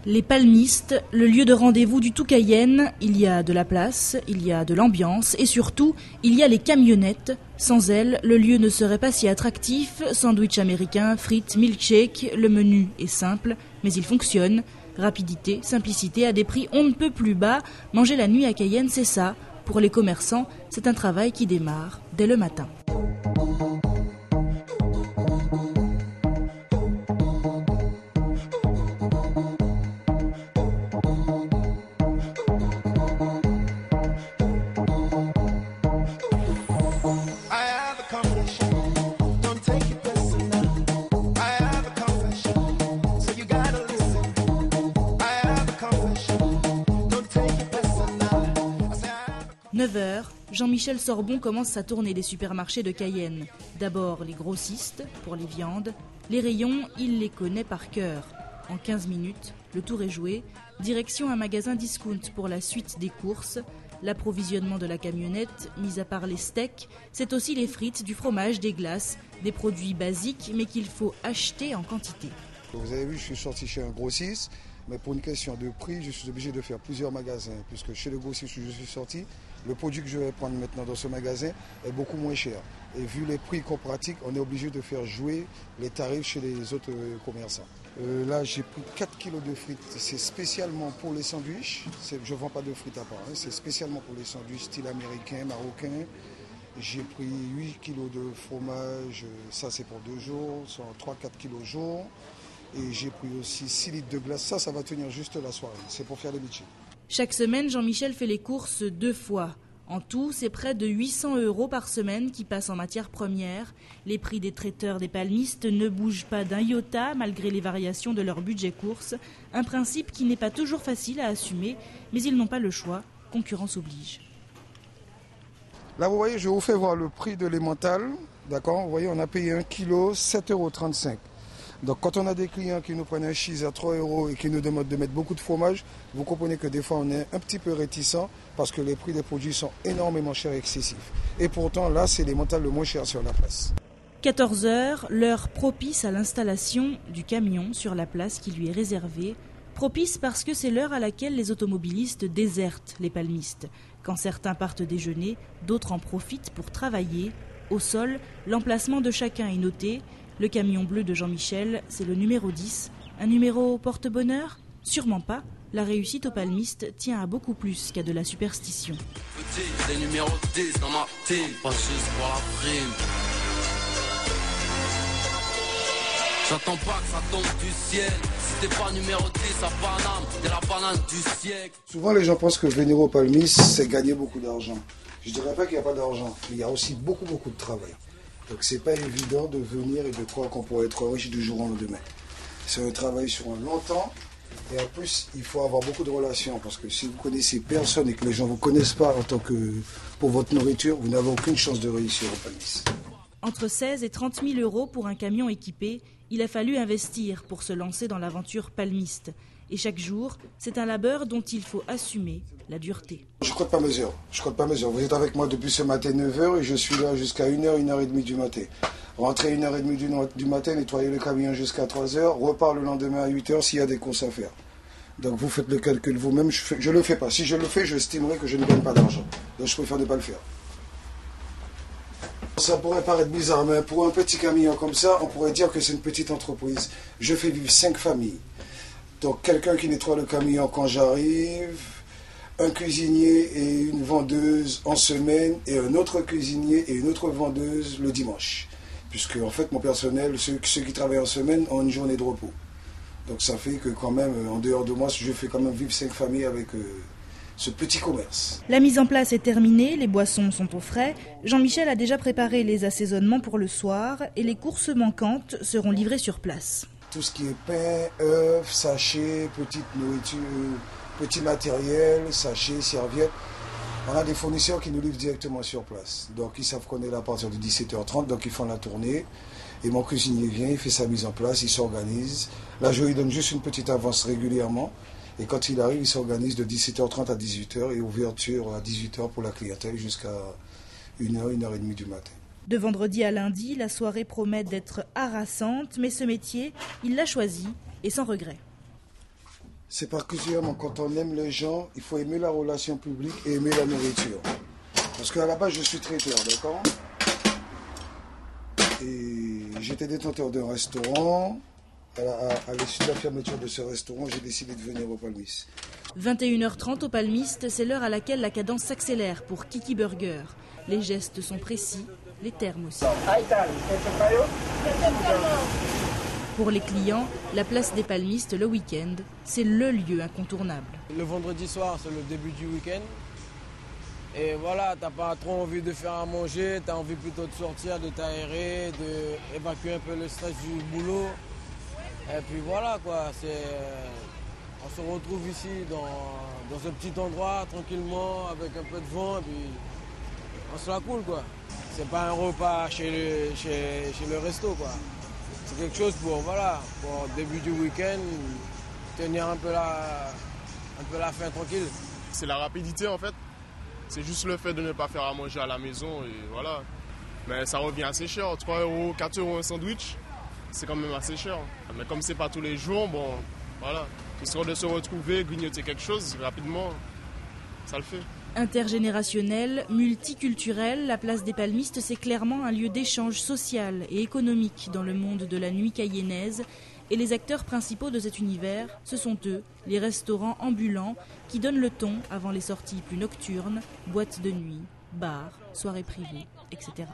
Les palmistes, le lieu de rendez-vous du tout Cayenne, il y a de la place, il y a de l'ambiance et surtout, il y a les camionnettes. Sans elles, le lieu ne serait pas si attractif. Sandwich américain, frites, milkshake, le menu est simple, mais il fonctionne. Rapidité, simplicité, à des prix on ne peut plus bas. Manger la nuit à Cayenne, c'est ça. Pour les commerçants, c'est un travail qui démarre dès le matin. « 9h, Jean-Michel Sorbon commence sa tournée des supermarchés de Cayenne. D'abord les grossistes, pour les viandes. Les rayons, il les connaît par cœur. En 15 minutes, le tour est joué. Direction un magasin discount pour la suite des courses. L'approvisionnement de la camionnette, mis à part les steaks, c'est aussi les frites, du fromage, des glaces, des produits basiques, mais qu'il faut acheter en quantité. Vous avez vu, je suis sorti chez un grossiste. Mais pour une question de prix, je suis obligé de faire plusieurs magasins, puisque chez le grossiste où je suis sorti, le produit que je vais prendre maintenant dans ce magasin est beaucoup moins cher. Et vu les prix qu'on pratique, on est obligé de faire jouer les tarifs chez les autres commerçants. Là, j'ai pris 4 kilos de frites. C'est spécialement pour les sandwichs. Je ne vends pas de frites à part. C'est spécialement pour les sandwichs style américain, marocain. J'ai pris 8 kilos de fromage. Ça, c'est pour 2 jours. C'est 3-4 kilos jour. Et j'ai pris aussi 6 litres de glace. Ça va tenir juste la soirée. C'est pour faire les milkshakes. Chaque semaine, Jean-Michel fait les courses 2 fois. En tout, c'est près de 800 € par semaine qui passent en matières premières. Les prix des traiteurs des palmistes ne bougent pas d'un iota malgré les variations de leur budget course. Un principe qui n'est pas toujours facile à assumer, mais ils n'ont pas le choix. Concurrence oblige. Là, vous voyez, je vous fais voir le prix de l'emmental. D'accord ? Vous voyez, on a payé 1 kg, 7,35 €. Donc quand on a des clients qui nous prennent un cheese à 3 € et qui nous demandent de mettre beaucoup de fromage, vous comprenez que des fois on est un petit peu réticent parce que les prix des produits sont énormément chers et excessifs. Et pourtant là c'est l'emmental le moins cher sur la place. 14h, l'heure propice à l'installation du camion sur la place qui lui est réservée. Propice parce que c'est l'heure à laquelle les automobilistes désertent les palmistes. Quand certains partent déjeuner, d'autres en profitent pour travailler. Au sol, l'emplacement de chacun est noté. Le camion bleu de Jean-Michel, c'est le numéro 10. Un numéro porte-bonheur ? Sûrement pas. La réussite aux palmistes tient à beaucoup plus qu'à de la superstition. Petit, c'est numéro 10 dans ma team, pas juste pour la prime. J'attends pas que ça tombe du ciel. Si t'es pas numéro 10 à Paname, t'es la banane du siècle. Souvent les gens pensent que venir aux palmistes, c'est gagner beaucoup d'argent. Je ne dirais pas qu'il n'y a pas d'argent, mais il y a aussi beaucoup de travail. Donc c'est pas évident de venir et de croire qu'on pourrait être riche du jour au lendemain. C'est un travail sur un long temps et en plus il faut avoir beaucoup de relations parce que si vous connaissez personne et que les gens ne vous connaissent pas en tant que pour votre nourriture, vous n'avez aucune chance de réussir au palmis. Entre 16 et 30 000 € pour un camion équipé, il a fallu investir pour se lancer dans l'aventure palmiste. Et chaque jour, c'est un labeur dont il faut assumer la dureté. Je ne compte pas mes heures. Vous êtes avec moi depuis ce matin 9h et je suis là jusqu'à 1h, 1h30 du matin. Rentrer 1h30 du matin, nettoyer le camion jusqu'à 3h, repart le lendemain à 8h s'il y a des courses à faire. Donc vous faites le calcul vous-même, je ne le fais pas. Si je le fais, je estimerai que je ne gagne pas d'argent. Donc je préfère ne pas le faire. Ça pourrait paraître bizarre, mais pour un petit camion comme ça, on pourrait dire que c'est une petite entreprise. Je fais vivre 5 familles. Donc quelqu'un qui nettoie le camion quand j'arrive, un cuisinier et une vendeuse en semaine, et un autre cuisinier et une autre vendeuse le dimanche. Puisque en fait mon personnel, ceux qui travaillent en semaine, ont une journée de repos. Donc ça fait que quand même, en dehors de moi, je fais quand même vivre 5 familles avec ce petit commerce. La mise en place est terminée, les boissons sont au frais. Jean-Michel a déjà préparé les assaisonnements pour le soir et les courses manquantes seront livrées sur place. Tout ce qui est pain, œufs, sachets, petite nourriture, petit matériel, sachets, serviettes. On a des fournisseurs qui nous livrent directement sur place. Donc ils savent qu'on est là à partir de 17h30, donc ils font la tournée. Et mon cuisinier vient, il fait sa mise en place, il s'organise. Là, je lui donne juste une petite avance régulièrement. Et quand il arrive, il s'organise de 17h30 à 18h et ouverture à 18h pour la clientèle jusqu'à 1h, 1h30 du matin. De vendredi à lundi, la soirée promet d'être harassante, mais ce métier, il l'a choisi et sans regret. C'est particulièrement quand on aime les gens, il faut aimer la relation publique et aimer la nourriture. Parce qu'à la base, je suis traiteur, d'accord? Et j'étais détenteur d'un restaurant. À l'issue de la fermeture de ce restaurant, j'ai décidé de venir au Palmiste. 21h30 au Palmiste, c'est l'heure à laquelle la cadence s'accélère pour Kiki Burger. Les gestes sont précis, les termes aussi. Pour les clients, la place des Palmistes le week-end, c'est le lieu incontournable. Le vendredi soir, c'est le début du week-end. Et voilà, t'as pas trop envie de faire à manger, t'as envie plutôt de sortir, de t'aérer, d'évacuer un peu le stress du boulot. Et puis voilà quoi, on se retrouve ici dans un petit endroit, tranquillement, avec un peu de vent, et puis on se la coule quoi. C'est pas un repas chez le resto quoi. C'est quelque chose pour début du week-end, tenir un peu la faim tranquille. C'est la rapidité en fait. C'est juste le fait de ne pas faire à manger à la maison et voilà. Mais ça revient assez cher, 3 €, 4 € un sandwich, c'est quand même assez cher. Mais comme c'est pas tous les jours, bon, voilà. Histoire de se retrouver, grignoter quelque chose rapidement, ça le fait. Intergénérationnelle, multiculturelle, la place des Palmistes, c'est clairement un lieu d'échange social et économique dans le monde de la nuit cayennaise. Et les acteurs principaux de cet univers, ce sont eux, les restaurants ambulants, qui donnent le ton avant les sorties plus nocturnes, boîtes de nuit, bars, soirées privées, etc.